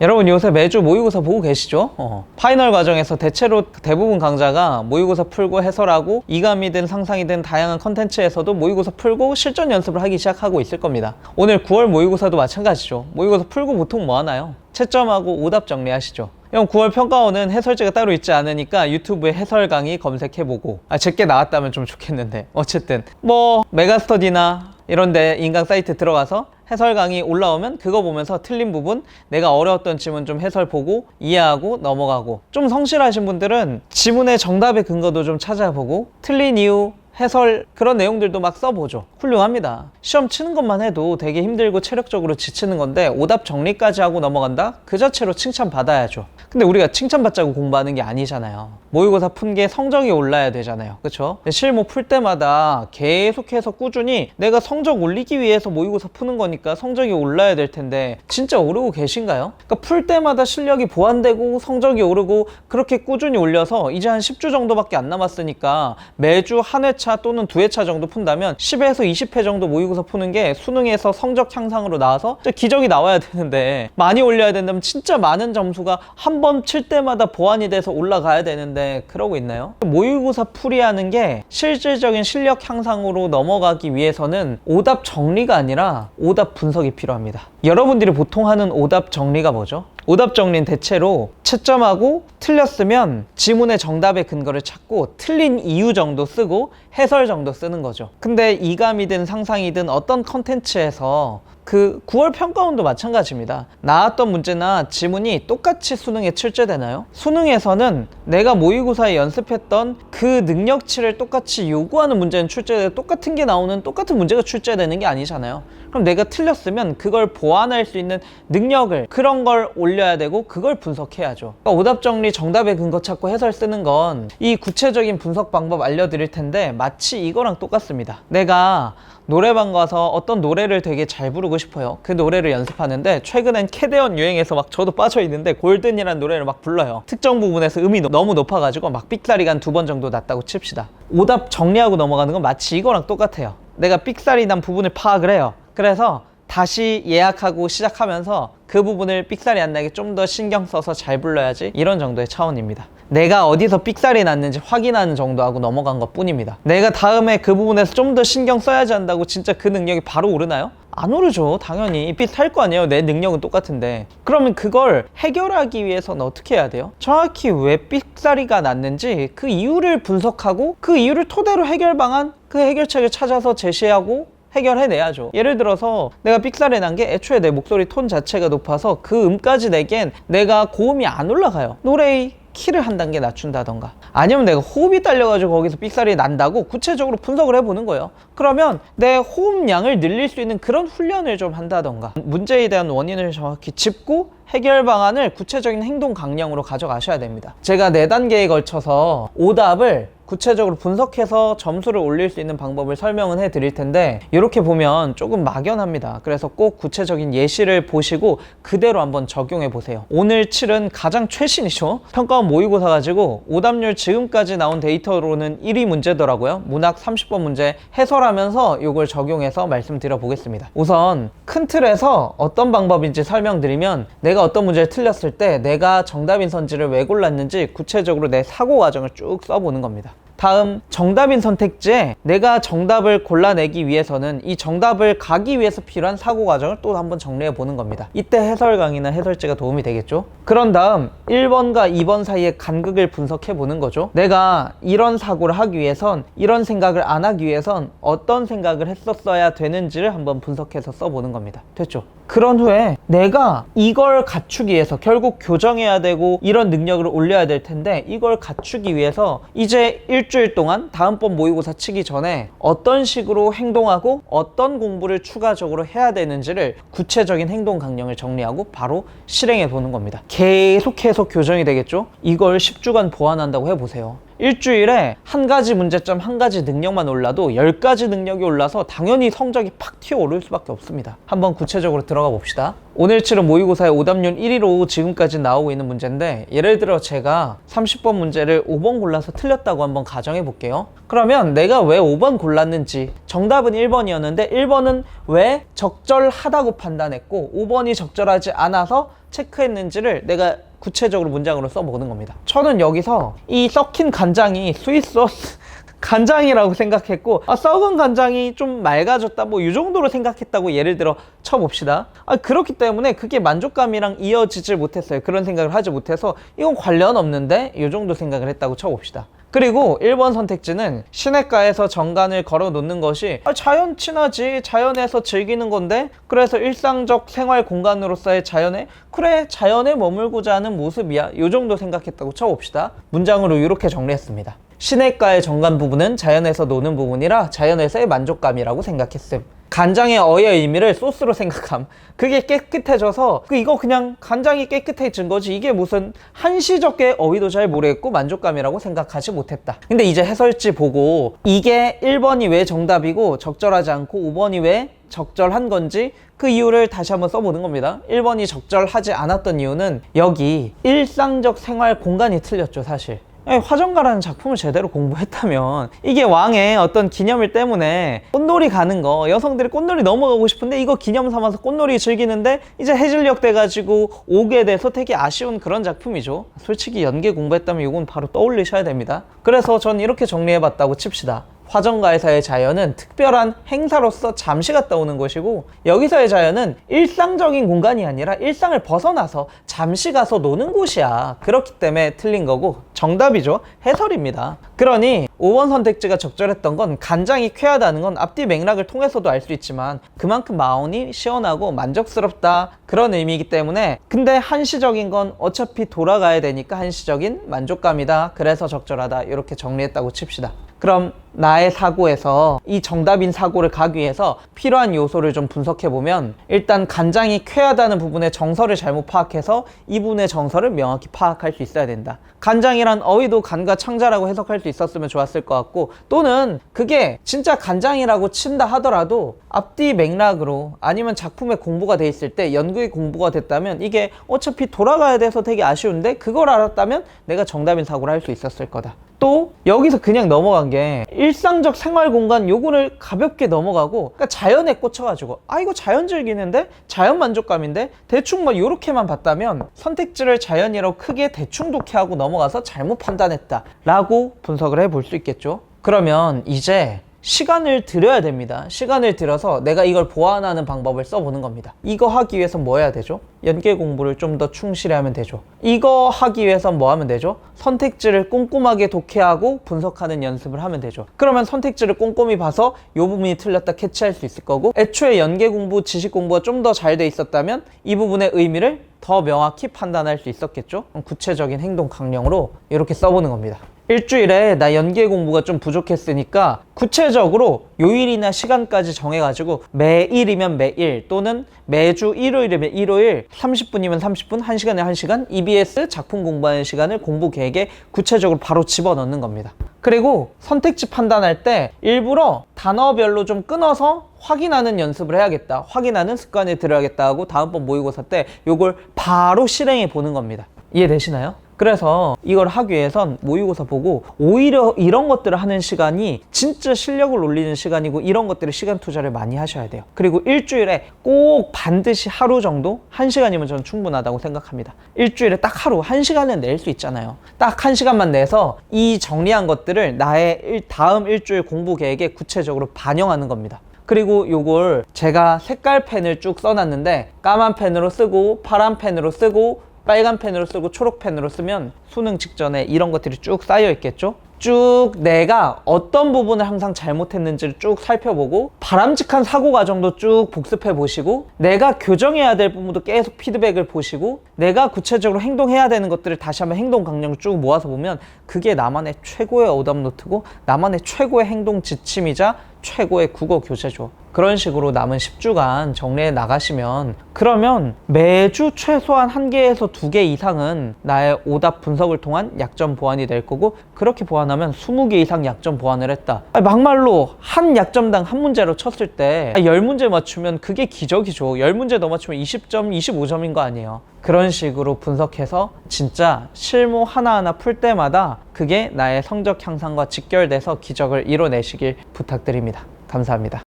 여러분 요새 매주 모의고사 보고 계시죠? 파이널 과정에서 대체로 대부분 강좌가 모의고사 풀고 해설하고 이감이든 상상이든 다양한 컨텐츠에서도 모의고사 풀고 실전 연습을 하기 시작하고 있을 겁니다. 오늘 9월 모의고사도 마찬가지죠. 모의고사 풀고 보통 뭐 하나요? 채점하고 오답 정리하시죠. 형 9월 평가원은 해설지가 따로 있지 않으니까 유튜브에 해설 강의 검색해보고 제게 나왔다면 좀 좋겠는데 어쨌든 뭐 메가스터디나 이런데 인강 사이트 들어가서 해설 강의 올라오면 그거 보면서 틀린 부분, 내가 어려웠던 지문 좀 해설 보고 이해하고 넘어가고, 좀 성실하신 분들은 지문의 정답의 근거도 좀 찾아보고 틀린 이유, 해설 그런 내용들도 막 써보죠. 훌륭합니다. 시험 치는 것만 해도 되게 힘들고 체력적으로 지치는 건데 오답 정리까지 하고 넘어간다? 그 자체로 칭찬받아야죠. 근데 우리가 칭찬받자고 공부하는 게 아니잖아요. 모의고사 푼 게 성적이 올라야 되잖아요. 그쵸? 실무 풀 때마다 계속해서 꾸준히 내가 성적 올리기 위해서 모의고사 푸는 거니까 성적이 올라야 될 텐데 진짜 오르고 계신가요? 그러니까 풀 때마다 실력이 보완되고 성적이 오르고 그렇게 꾸준히 올려서 이제 한 10주 정도밖에 안 남았으니까 매주 한 회차 또는 두 회차 정도 푼다면 10에서 20회 정도 모의고사 푸는 게 수능에서 성적 향상으로 나와서 기적이 나와야 되는데, 많이 올려야 된다면 진짜 많은 점수가 한 번 칠 때마다 보완이 돼서 올라가야 되는데 그러고 있나요? 모의고사 풀이하는 게 실질적인 실력 향상으로 넘어가기 위해서는 오답 정리가 아니라 오답 분석이 필요합니다. 여러분들이 보통 하는 오답 정리가 뭐죠? 오답 정리는 대체로 채점하고 틀렸으면 지문의 정답의 근거를 찾고 틀린 이유 정도 쓰고 해설 정도 쓰는 거죠. 근데 이감이든 상상이든 어떤 컨텐츠에서 그 9월 평가원도 마찬가지입니다. 나왔던 문제나 지문이 똑같이 수능에 출제되나요? 수능에서는 내가 모의고사에 연습했던 그 능력치를 똑같이 요구하는 문제는 출제되고 똑같은 게 나오는 똑같은 문제가 출제되는 게 아니잖아요. 그럼 내가 틀렸으면 그걸 보완할 수 있는 능력을, 그런 걸 올려야 되고 그걸 분석해야죠. 그러니까 오답 정리, 정답의 근거 찾고 해설 쓰는 건 이 구체적인 분석 방법 알려드릴 텐데 마치 이거랑 똑같습니다. 내가 노래방 가서 어떤 노래를 되게 잘 부르고 싶어요. 그 노래를 연습하는데 최근엔 캐대언 유행해서 막 저도 빠져있는데 골든이라는 노래를 막 불러요. 특정 부분에서 음이 너무 높아가지고 막 삑사리가 한 2번 정도 났다고 칩시다. 오답 정리하고 넘어가는 건 마치 이거랑 똑같아요. 내가 삑사리 난 부분을 파악을 해요. 그래서 다시 예약하고 시작하면서 그 부분을 삑사리 안 나게 좀 더 신경 써서 잘 불러야지, 이런 정도의 차원입니다. 내가 어디서 삑살이 났는지 확인하는 정도하고 넘어간 것 뿐입니다. 내가 다음에 그 부분에서 좀 더 신경 써야지 한다고 진짜 그 능력이 바로 오르나요? 안 오르죠. 당연히 비슷할 거 아니에요. 내 능력은 똑같은데. 그러면 그걸 해결하기 위해서는 어떻게 해야 돼요? 정확히 왜 삑사리가 났는지 그 이유를 분석하고 그 이유를 토대로 해결 방안, 그 해결책을 찾아서 제시하고 해결해내야죠. 예를 들어서 내가 삑사리 난 게 애초에 내 목소리 톤 자체가 높아서 그 음까지 내기엔 내가 고음이 안 올라가요. 노래의 키를 한 단계 낮춘다던가, 아니면 내가 호흡이 딸려가지고 거기서 삑사리 난다고 구체적으로 분석을 해보는 거예요. 그러면 내 호흡량을 늘릴 수 있는 그런 훈련을 좀 한다던가, 문제에 대한 원인을 정확히 짚고 해결 방안을 구체적인 행동 강령으로 가져가셔야 됩니다. 제가 4단계에 걸쳐서 오답을 구체적으로 분석해서 점수를 올릴 수 있는 방법을 설명은 해드릴 텐데 이렇게 보면 조금 막연합니다. 그래서 꼭 구체적인 예시를 보시고 그대로 한번 적용해 보세요. 오늘 칠은 가장 최신이죠. 평가원 모의고사 가지고 오답률 지금까지 나온 데이터로는 1위 문제더라고요. 문학 30번 문제 해설하면서 이걸 적용해서 말씀드려 보겠습니다. 우선 큰 틀에서 어떤 방법인지 설명드리면, 내가 어떤 문제를 틀렸을 때 내가 정답인 선지를 왜 골랐는지 구체적으로 내 사고 과정을 쭉 써보는 겁니다. 다음, 정답인 선택지에 내가 정답을 골라내기 위해서는 이 정답을 가기 위해서 필요한 사고 과정을 또 한번 정리해 보는 겁니다. 이때 해설 강의나 해설지가 도움이 되겠죠. 그런 다음 1번과 2번 사이의 간극을 분석해 보는 거죠. 내가 이런 사고를 하기 위해선, 이런 생각을 안 하기 위해선 어떤 생각을 했었어야 되는지를 한번 분석해서 써보는 겁니다. 됐죠? 그런 후에 내가 이걸 갖추기 위해서 결국 교정해야 되고 이런 능력을 올려야 될 텐데, 이걸 갖추기 위해서 이제 일주일 동안 다음번 모의고사 치기 전에 어떤 식으로 행동하고 어떤 공부를 추가적으로 해야 되는지를 구체적인 행동 강령을 정리하고 바로 실행해 보는 겁니다. 계속해서 교정이 되겠죠? 이걸 10주간 보완한다고 해보세요. 일주일에 한 가지 문제점, 한 가지 능력만 올라도 10가지 능력이 올라서 당연히 성적이 팍 튀어오를 수밖에 없습니다. 한번 구체적으로 들어가 봅시다. 오늘 치른 모의고사의 오답률 1위로 지금까지 나오고 있는 문제인데, 예를 들어 제가 30번 문제를 5번 골라서 틀렸다고 한번 가정해 볼게요. 그러면 내가 왜 5번 골랐는지, 정답은 1번이었는데 1번은 왜 적절하다고 판단했고 5번이 적절하지 않아서 체크했는지를 내가 구체적으로 문장으로 써보는 겁니다. 저는 여기서 이 썩힌 간장이 스윗소스 간장이라고 생각했고, 썩은 간장이 좀 맑아졌다 뭐 이 정도로 생각했다고 예를 들어 쳐봅시다. 그렇기 때문에 그게 만족감이랑 이어지질 못했어요. 그런 생각을 하지 못해서 이건 관련 없는데 이 정도 생각을 했다고 쳐봅시다. 그리고 1번 선택지는 시냇가에서 정간을 걸어 놓는 것이 자연 친화지, 자연에서 즐기는 건데, 그래서 일상적 생활 공간으로서의 자연에, 그래 자연에 머물고자 하는 모습이야, 이 정도 생각했다고 쳐봅시다. 문장으로 이렇게 정리했습니다. 시냇가의 정간 부분은 자연에서 노는 부분이라 자연에서의 만족감이라고 생각했음. 간장의 어의 의미를 소스로 생각함. 그게 깨끗해져서 이거 그냥 간장이 깨끗해진 거지, 이게 무슨 한시적의 어휘도 잘 모르겠고 만족감이라고 생각하지 못했다. 근데 이제 해설지 보고 이게 1번이 왜 정답이고 적절하지 않고 5번이 왜 적절한 건지 그 이유를 다시 한번 써보는 겁니다. 1번이 적절하지 않았던 이유는 여기 일상적 생활 공간이 틀렸죠. 사실 화정가라는 작품을 제대로 공부했다면 이게 왕의 어떤 기념일 때문에 꽃놀이 가는 거, 여성들이 꽃놀이 넘어가고 싶은데 이거 기념 삼아서 꽃놀이 즐기는데 이제 해질녘 돼가지고 오게 돼서 되게 아쉬운 그런 작품이죠. 솔직히 연계 공부했다면 이건 바로 떠올리셔야 됩니다. 그래서 전 이렇게 정리해봤다고 칩시다. 화정가에서의 자연은 특별한 행사로서 잠시 갔다 오는 것이고, 여기서의 자연은 일상적인 공간이 아니라 일상을 벗어나서 잠시 가서 노는 곳이야. 그렇기 때문에 틀린 거고 정답이죠. 해설입니다. 그러니 5번 선택지가 적절했던 건 간장이 쾌하다는 건 앞뒤 맥락을 통해서도 알 수 있지만 그만큼 마음이 시원하고 만족스럽다, 그런 의미이기 때문에, 근데 한시적인 건 어차피 돌아가야 되니까 한시적인 만족감이다, 그래서 적절하다, 이렇게 정리했다고 칩시다. 그럼 나의 사고에서 이 정답인 사고를 가기 위해서 필요한 요소를 좀 분석해보면, 일단 간장이 쾌하다는 부분의 정서를 잘못 파악해서 이 부분의 정서를 명확히 파악할 수 있어야 된다. 간장이란 어휘도 간과 창자라고 해석할 수 있었으면 좋았을 것 같고, 또는 그게 진짜 간장이라고 친다 하더라도 앞뒤 맥락으로 아니면 작품의 공부가 돼 있을 때, 연구의 공부가 됐다면 이게 어차피 돌아가야 돼서 되게 아쉬운데 그걸 알았다면 내가 정답인 사고를 할 수 있었을 거다. 또 여기서 그냥 넘어간 게 일상적 생활 공간 요거를 가볍게 넘어가고, 그러니까 자연에 꽂혀가지고 이거 자연 즐기는데 자연 만족감인데 대충 뭐 요렇게만 봤다면 선택지를 자연이라고 크게 대충 독해하고 넘어가서 잘못 판단했다 라고 분석을 해볼 수 있겠죠. 그러면 이제 시간을 들여야 됩니다. 시간을 들여서 내가 이걸 보완하는 방법을 써보는 겁니다. 이거 하기 위해서 뭐 해야 되죠? 연계 공부를 좀 더 충실히 하면 되죠. 이거 하기 위해서 뭐 하면 되죠? 선택지를 꼼꼼하게 독해하고 분석하는 연습을 하면 되죠. 그러면 선택지를 꼼꼼히 봐서 이 부분이 틀렸다 캐치할 수 있을 거고, 애초에 연계 공부, 지식 공부가 좀 더 잘 돼 있었다면 이 부분의 의미를 더 명확히 판단할 수 있었겠죠. 구체적인 행동 강령으로 이렇게 써보는 겁니다. 일주일에 나 연계 공부가 좀 부족했으니까 구체적으로 요일이나 시간까지 정해가지고 매일이면 매일, 또는 매주 일요일이면 일요일 30분이면 30분, 1시간에 1시간 EBS 작품 공부하는 시간을 공부 계획에 구체적으로 바로 집어넣는 겁니다. 그리고 선택지 판단할 때 일부러 단어별로 좀 끊어서 확인하는 연습을 해야겠다, 확인하는 습관을 들여야겠다 하고 다음번 모의고사 때 요걸 바로 실행해 보는 겁니다. 이해되시나요? 그래서 이걸 하기 위해선 모의고사 보고 오히려 이런 것들을 하는 시간이 진짜 실력을 올리는 시간이고, 이런 것들을 시간 투자를 많이 하셔야 돼요. 그리고 일주일에 꼭 반드시 하루 정도, 1시간이면 저는 충분하다고 생각합니다. 일주일에 딱 하루 1시간은 낼 수 있잖아요. 딱 1시간만 내서 이 정리한 것들을 나의 다음 일주일 공부 계획에 구체적으로 반영하는 겁니다. 그리고 요걸 제가 색깔 펜을 쭉 써놨는데, 까만 펜으로 쓰고 파란 펜으로 쓰고 빨간 펜으로 쓰고 초록 펜으로 쓰면 수능 직전에 이런 것들이 쭉 쌓여 있겠죠. 쭉 내가 어떤 부분을 항상 잘못했는지를 쭉 살펴보고, 바람직한 사고 과정도 쭉 복습해 보시고, 내가 교정해야 될 부분도 계속 피드백을 보시고, 내가 구체적으로 행동해야 되는 것들을 다시 한번 행동 강령을 쭉 모아서 보면 그게 나만의 최고의 오답노트고 나만의 최고의 행동 지침이자 최고의 국어 교재죠. 그런 식으로 남은 10주간 정리해 나가시면, 그러면 매주 최소한 1개에서 2개 이상은 나의 오답 분석을 통한 약점 보완이 될 거고, 그렇게 보완하면 20개 이상 약점 보완을 했다. 막말로 한 약점당 한 문제로 쳤을 때 10문제 맞추면 그게 기적이죠. 10문제 더 맞추면 20점, 25점인 거 아니에요. 그런 식으로 분석해서 진짜 실무 하나하나 풀 때마다 그게 나의 성적 향상과 직결돼서 기적을 이뤄내시길 부탁드립니다. 감사합니다.